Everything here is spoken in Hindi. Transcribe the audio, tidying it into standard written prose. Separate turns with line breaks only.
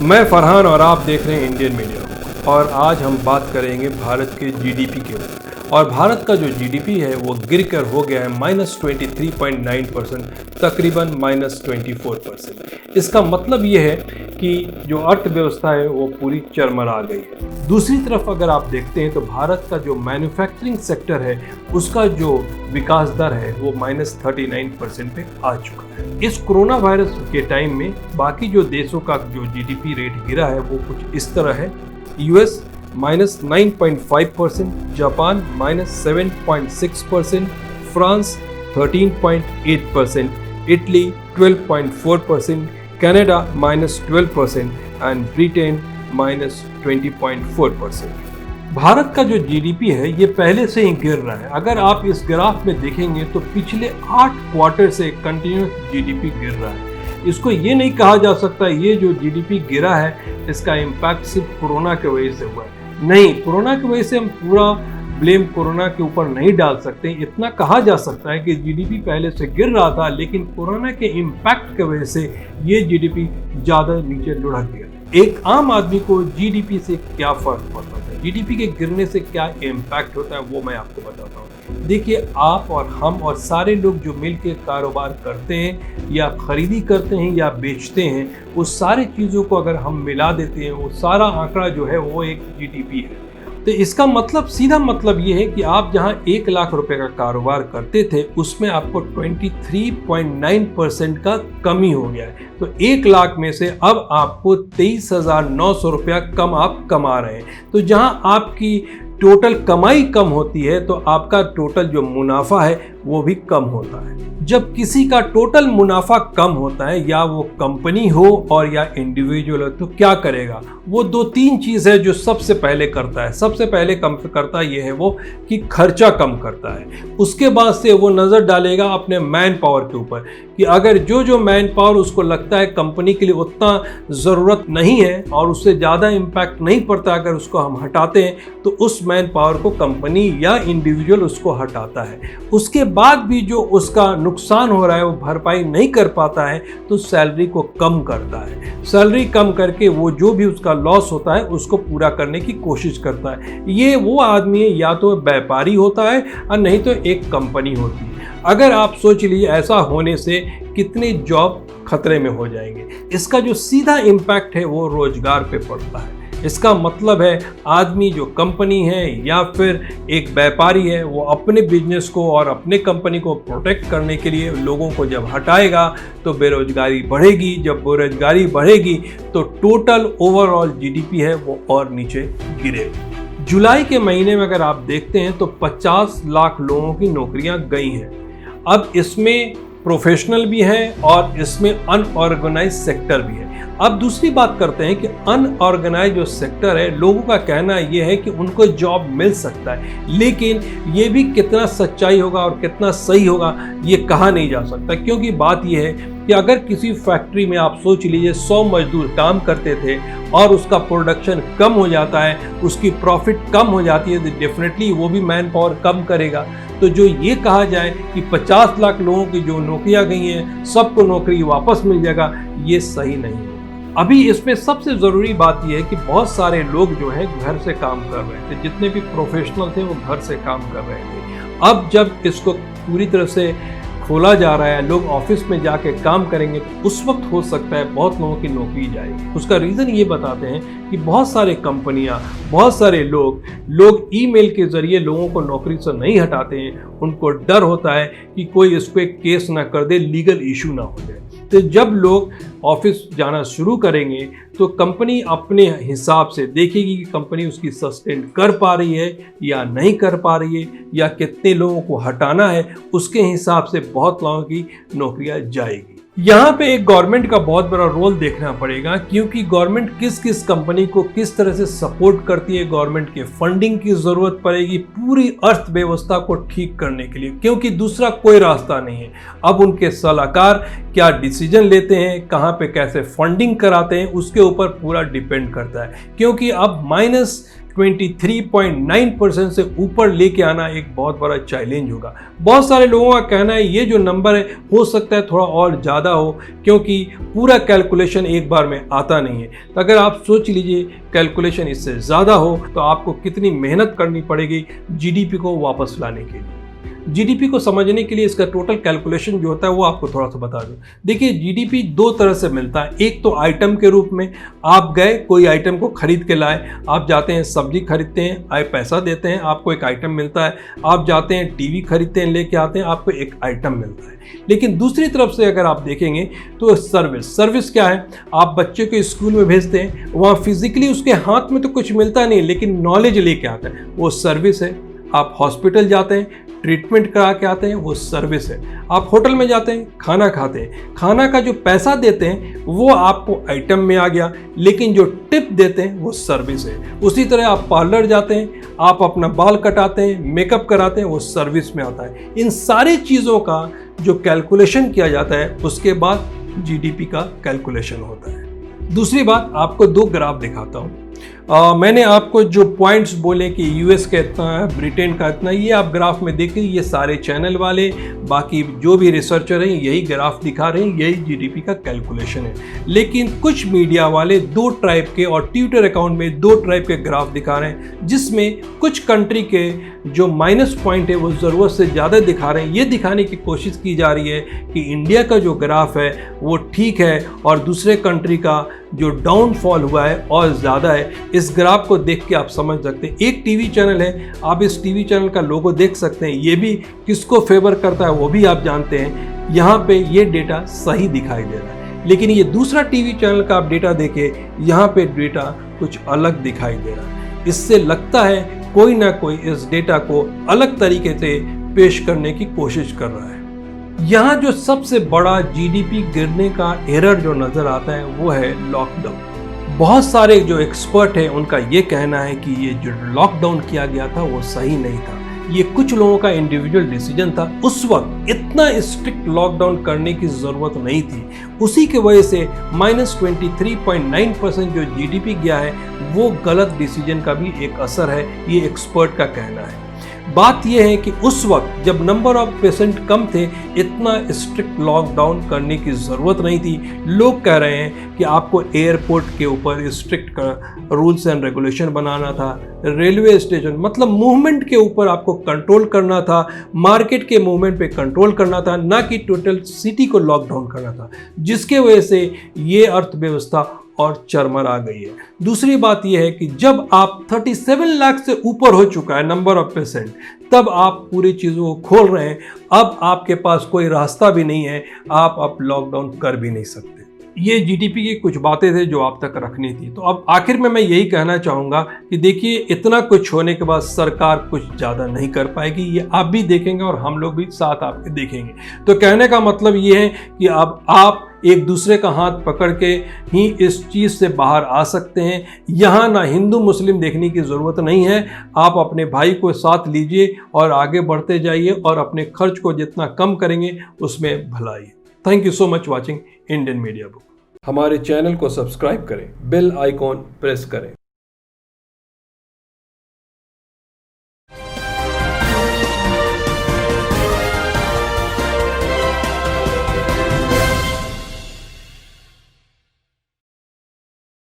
मैं फरहान और आप देख रहे हैं इंडियन मीडिया और आज हम बात करेंगे भारत के जीडीपी के ऊपर। और भारत का जो जीडीपी है वो गिर कर हो गया है -23.9%, तकरीबन -24%। इसका मतलब ये है कि जो अर्थव्यवस्था है वो पूरी चरमरा गई है। दूसरी तरफ अगर आप देखते हैं तो भारत का जो मैन्युफैक्चरिंग सेक्टर है उसका जो विकास दर है वो -39% पे आ चुका है। इस कोरोना वायरस के टाइम में बाकी जो देशों का जो जीडीपी रेट गिरा है वो कुछ इस तरह है। US -9.5%, Japan -7.6%, France 13.8%, Italy 12.4%, Canada -12% and Britain -20.4%। Bharat का जो जीडीपी है ये पहले से ही गिर रहा है। अगर आप इस ग्राफ में देखेंगे तो पिछले 8 क्वार्टर से कंटिन्यूस जीडीपी गिर रहा है। इसको ये नहीं कहा जा सकता ये जो जीडीपी गिरा है इसका इम्पैक्ट सिर्फ कोरोना की वजह से हुआ है। नहीं, कोरोना की वजह से हम पूरा ब्लेम कोरोना के ऊपर नहीं डाल सकते। इतना कहा जा सकता है कि जीडीपी पहले से गिर रहा था लेकिन कोरोना के इम्पैक्ट की वजह से ये जीडीपी ज़्यादा नीचे लुढ़क गया। एक आम आदमी को जीडीपी से क्या फर्क पड़ता है, जीडीपी के गिरने से क्या इम्पैक्ट होता है वो मैं आपको बताता हूँ। देखिए, आप और हम और सारे लोग जो मिल के कारोबार करते हैं या खरीदी करते हैं या बेचते हैं, उस सारी चीज़ों को अगर हम मिला देते हैं वो सारा आंकड़ा जो है वो एक जीडीपी है। तो इसका मतलब सीधा मतलब ये है कि आप जहां 1 लाख रुपए का कारोबार करते थे उसमें आपको 23.9% का कमी हो गया है। तो 1 लाख में से अब आपको 23,900 रुपया कम आप कमा रहे हैं। तो जहां आपकी टोटल कमाई कम होती है तो आपका टोटल जो मुनाफा है वो भी कम होता है। जब किसी का टोटल मुनाफा कम होता है, या वो कंपनी हो और या इंडिविजुअल हो, तो क्या करेगा वो 2-3 चीज़ है जो सबसे पहले करता है। सबसे पहले कम करता ये है वो कि खर्चा कम करता है। उसके बाद से वो नज़र डालेगा अपने मैन पावर के ऊपर कि अगर जो मैन पावर उसको लगता है कंपनी के लिए उतना ज़रूरत नहीं है और उससे ज़्यादा इम्पैक्ट नहीं पड़ता, अगर उसको हम हटाते हैं तो उस मैन पावर को कंपनी या इंडिविजुअल उसको हटाता है। उसके बाद भी जो उसका नुकसान हो रहा है वो भरपाई नहीं कर पाता है तो सैलरी को कम करता है। सैलरी कम करके वो जो भी उसका लॉस होता है उसको पूरा करने की कोशिश करता है। ये वो आदमी है, या तो व्यापारी होता है और नहीं तो एक कंपनी होती है। अगर आप सोच लीजिए ऐसा होने से कितने जॉब खतरे में हो जाएंगे। इसका जो सीधा इम्पैक्ट है वो रोजगार पे पड़ता है। इसका मतलब है आदमी जो कंपनी है या फिर एक व्यापारी है वो अपने बिजनेस को और अपने कंपनी को प्रोटेक्ट करने के लिए लोगों को जब हटाएगा तो बेरोजगारी बढ़ेगी। जब बेरोजगारी बढ़ेगी तो टोटल ओवरऑल जीडीपी है वो और नीचे गिरेगी। जुलाई के महीने में अगर आप देखते हैं तो 50 लाख लोगों की नौकरियां गई हैं। अब इसमें प्रोफेशनल भी है और इसमें अनऑर्गेनाइज सेक्टर भी है। अब दूसरी बात करते हैं कि अनऑर्गेनाइज जो सेक्टर है, लोगों का कहना ये है कि उनको जॉब मिल सकता है, लेकिन ये भी कितना सच्चाई होगा और कितना सही होगा ये कहा नहीं जा सकता। क्योंकि बात ये है कि अगर किसी फैक्ट्री में आप सोच लीजिए 100 मजदूर काम करते थे और उसका प्रोडक्शन कम हो जाता है, उसकी प्रॉफिट कम हो जाती है, तो डेफिनेटली वो भी मैन पावर कम करेगा। तो जो ये कहा जाए कि 50 लाख लोगों की जो नौकरियां गई हैं सबको नौकरी वापस मिल जाएगा, ये सही नहीं है। अभी इसमें सबसे ज़रूरी बात यह है कि बहुत सारे लोग जो है घर से काम कर रहे थे, जितने भी प्रोफेशनल थे वो घर से काम कर रहे थे। अब जब इसको पूरी तरह से खोला जा रहा है, लोग ऑफिस में जाके काम करेंगे, तो उस वक्त हो सकता है बहुत लोगों की नौकरी जाएगी। उसका रीज़न ये बताते हैं कि बहुत सारे कंपनियां, बहुत सारे लोग ईमेल के ज़रिए लोगों को नौकरी से नहीं हटाते हैं। उनको डर होता है कि कोई इस पर केस ना कर दे, लीगल इशू ना हो जाए। तो जब लोग ऑफिस जाना शुरू करेंगे तो कंपनी अपने हिसाब से देखेगी कि कंपनी उसकी सस्टेन कर पा रही है या नहीं कर पा रही है, या कितने लोगों को हटाना है, उसके हिसाब से बहुत लोगों की नौकरियां जाएगी। यहाँ पे एक गवर्नमेंट का बहुत बड़ा रोल देखना पड़ेगा, क्योंकि गवर्नमेंट किस किस कंपनी को किस तरह से सपोर्ट करती है। गवर्नमेंट के फंडिंग की ज़रूरत पड़ेगी पूरी अर्थव्यवस्था को ठीक करने के लिए, क्योंकि दूसरा कोई रास्ता नहीं है। अब उनके सलाहकार क्या डिसीजन लेते हैं, कहाँ पे कैसे फंडिंग कराते हैं, उसके ऊपर पूरा डिपेंड करता है। क्योंकि अब माइनस 23.9% से ऊपर लेके आना एक बहुत बड़ा चैलेंज होगा। बहुत सारे लोगों का कहना है ये जो नंबर है हो सकता है थोड़ा और ज़्यादा हो, क्योंकि पूरा कैलकुलेशन एक बार में आता नहीं है। तो अगर आप सोच लीजिए कैलकुलेशन इससे ज़्यादा हो तो आपको कितनी मेहनत करनी पड़ेगी जीडीपी को वापस लाने के लिए। जीडीपी को समझने के लिए इसका टोटल कैलकुलेशन जो होता है वो आपको थोड़ा सा बता दूं। देखिए जीडीपी दो तरह से मिलता है। एक तो आइटम के रूप में, आप गए कोई आइटम को खरीद के लाए, आप जाते हैं सब्जी खरीदते हैं, आए पैसा देते हैं, आपको एक आइटम मिलता है। आप जाते हैं टीवी खरीदते हैं, लेके आते हैं, आपको एक आइटम मिलता है। लेकिन दूसरी तरफ से अगर आप देखेंगे तो सर्विस क्या है, आप बच्चे को स्कूल में भेजते हैं, वहाँ फिजिकली उसके हाथ में तो कुछ मिलता नहीं लेकिन नॉलेज लेके आता है, वो सर्विस है। आप हॉस्पिटल जाते हैं, ट्रीटमेंट करा के आते हैं, वो सर्विस है। आप होटल में जाते हैं, खाना खाते हैं, खाना का जो पैसा देते हैं वो आपको आइटम में आ गया, लेकिन जो टिप देते हैं वो सर्विस है। उसी तरह आप पार्लर जाते हैं, आप अपना बाल कटाते हैं, मेकअप कराते हैं, वो सर्विस में आता है। इन सारी चीज़ों का जो कैलकुलेशन किया जाता है उसके बाद जीडीपी का कैलकुलेशन होता है। दूसरी बात, आपको दो ग्राफ दिखाता हूँ। मैंने आपको जो पॉइंट्स बोले कि यूएस का इतना है, ब्रिटेन का इतना, ये आप ग्राफ में देखिए, ये सारे चैनल वाले बाकी जो भी रिसर्चर हैं यही ग्राफ दिखा रहे हैं, यही जीडीपी का कैलकुलेशन है। लेकिन कुछ मीडिया वाले दो टाइप के और ट्विटर अकाउंट में दो टाइप के ग्राफ दिखा रहे हैं, जिसमें कुछ कंट्री के जो माइनस पॉइंट है वो ज़रूरत से ज़्यादा दिखा रहे हैं। ये दिखाने की कोशिश की जा रही है कि इंडिया का जो ग्राफ है वो ठीक है और दूसरे कंट्री का जो डाउनफॉल हुआ है और ज़्यादा है। इस ग्राफ को देख के आप समझ सकते हैं। एक टीवी चैनल है, आप इस टीवी चैनल का लोगो देख सकते हैं, ये भी किसको फेवर करता है वो भी आप जानते हैं। यहाँ पे ये डेटा सही दिखाई दे रहा है, लेकिन ये दूसरा टीवी चैनल का आप डेटा देखें, यहाँ पे डेटा कुछ अलग दिखाई दे रहा है। इससे लगता है कोई ना कोई इस डेटा को अलग तरीके से पेश करने की कोशिश कर रहा है। यहाँ जो सबसे बड़ा जीडीपी गिरने का एरर जो नज़र आता है वो है लॉकडाउन। बहुत सारे जो एक्सपर्ट हैं उनका ये कहना है कि ये जो लॉकडाउन किया गया था वो सही नहीं था, ये कुछ लोगों का इंडिविजुअल डिसीजन था। उस वक्त इतना स्ट्रिक्ट लॉकडाउन करने की ज़रूरत नहीं थी, उसी की वजह से -23.9% जो जीडीपी गया है वो गलत डिसीजन का भी एक असर है, ये एक्सपर्ट का कहना है। बात यह है कि उस वक्त जब नंबर ऑफ पेशेंट कम थे, इतना स्ट्रिक्ट लॉकडाउन करने की ज़रूरत नहीं थी। लोग कह रहे हैं कि आपको एयरपोर्ट के ऊपर स्ट्रिक्ट रूल्स एंड रेगुलेशन बनाना था, रेलवे स्टेशन मतलब मूवमेंट के ऊपर आपको कंट्रोल करना था, मार्केट के मूवमेंट पे कंट्रोल करना था, ना कि टोटल सिटी को लॉकडाउन करना था, जिसके वजह से ये अर्थव्यवस्था और चरमरा गई है। दूसरी बात यह है कि जब आप 37 लाख से ऊपर हो चुका है नंबर ऑफ पेशेंट, तब आप पूरी चीज़ों को खोल रहे हैं। अब आपके पास कोई रास्ता भी नहीं है, आप अब लॉकडाउन कर भी नहीं सकते। ये जीडीपी की कुछ बातें थे जो आप तक रखनी थी। तो अब आखिर में मैं यही कहना चाहूँगा कि देखिए, इतना कुछ होने के बाद सरकार कुछ ज़्यादा नहीं कर पाएगी, ये आप भी देखेंगे और हम लोग भी साथ आपके देखेंगे। तो कहने का मतलब ये है कि अब आप एक दूसरे का हाथ पकड़ के ही इस चीज़ से बाहर आ सकते हैं। यहाँ ना हिंदू मुस्लिम देखने की ज़रूरत नहीं है, आप अपने भाई को साथ लीजिए और आगे बढ़ते जाइए और अपने खर्च को जितना कम करेंगे उसमें भलाई। Thank you so much watching Indian media book. हमारे चैनल को सब्सक्राइब करें, बेल आइकॉन प्रेस करें।